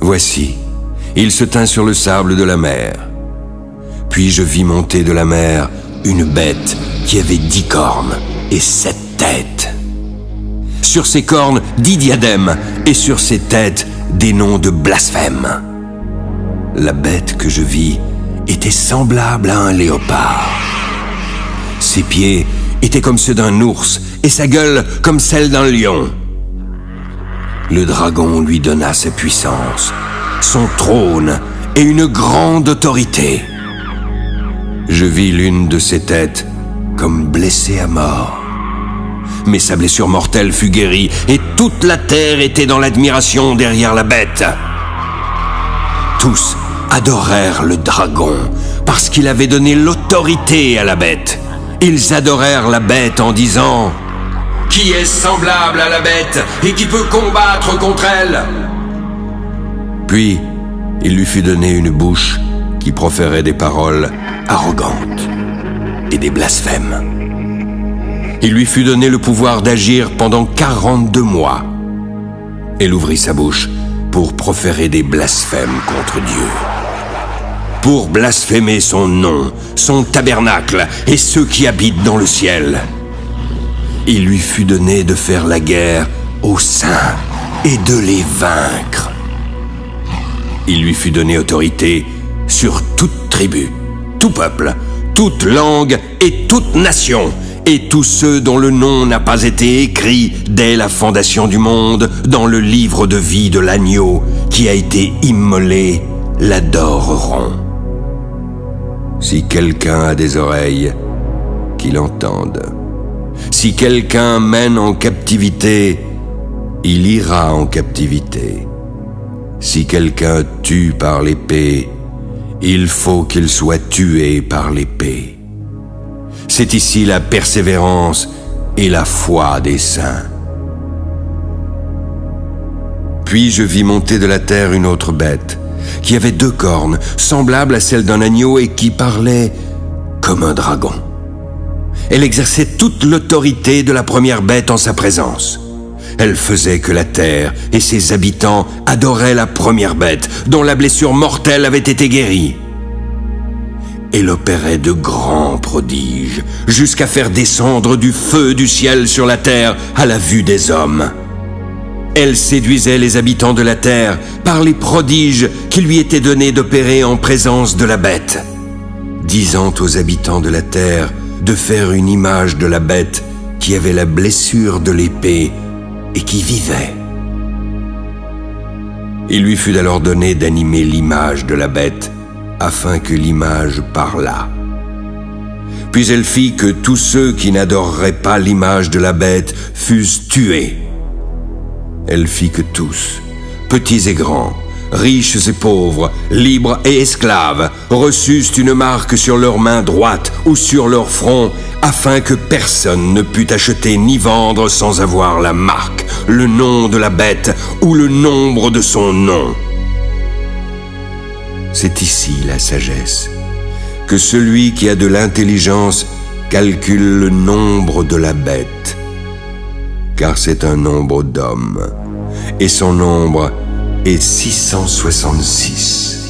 Voici, il se tint sur le sable de la mer. Puis je vis monter de la mer une bête qui avait 10 cornes et 7 têtes. Sur ses cornes 10 diadèmes et sur ses têtes des noms de blasphème. La bête que je vis était semblable à un léopard. Ses pieds étaient comme ceux d'un ours et sa gueule comme celle d'un lion. Le dragon lui donna sa puissance, son trône et une grande autorité. Je vis l'une de ses têtes comme blessée à mort. Mais sa blessure mortelle fut guérie et toute la terre était dans l'admiration derrière la bête. Tous adorèrent le dragon parce qu'il avait donné l'autorité à la bête. Ils adorèrent la bête en disant: « Qui est semblable à la bête et qui peut combattre contre elle ?» Puis, il lui fut donné une bouche qui proférait des paroles arrogantes et des blasphèmes. Il lui fut donné le pouvoir d'agir pendant 42 mois. Elle ouvrit sa bouche pour proférer des blasphèmes contre Dieu, pour blasphémer son nom, son tabernacle et ceux qui habitent dans le ciel. Il lui fut donné de faire la guerre aux saints et de les vaincre. Il lui fut donné autorité sur toute tribu, tout peuple, toute langue et toute nation, et tous ceux dont le nom n'a pas été écrit dès la fondation du monde dans le livre de vie de l'agneau qui a été immolé l'adoreront. Si quelqu'un a des oreilles, qu'il entende. Si quelqu'un mène en captivité, il ira en captivité. Si quelqu'un tue par l'épée, il faut qu'il soit tué par l'épée. C'est ici la persévérance et la foi des saints. Puis je vis monter de la terre une autre bête, qui avait 2 cornes, semblable à celle d'un agneau et qui parlait comme un dragon. Elle exerçait toute l'autorité de la première bête en sa présence. Elle faisait que la terre et ses habitants adoraient la première bête, dont la blessure mortelle avait été guérie. Elle opérait de grands prodiges, jusqu'à faire descendre du feu du ciel sur la terre à la vue des hommes. Elle séduisait les habitants de la terre par les prodiges qui lui étaient donnés d'opérer en présence de la bête, disant aux habitants de la terre de faire une image de la bête qui avait la blessure de l'épée et qui vivait. Il lui fut alors donné d'animer l'image de la bête, afin que l'image parlât. Puis elle fit que tous ceux qui n'adoreraient pas l'image de la bête fussent tués. Elle fit que tous, petits et grands, riches et pauvres, libres et esclaves, reçussent une marque sur leur main droite ou sur leur front, afin que personne ne pût acheter ni vendre sans avoir la marque, le nom de la bête ou le nombre de son nom. C'est ici la sagesse, que celui qui a de l'intelligence calcule le nombre de la bête, car c'est un nombre d'hommes, et son nombre est 666.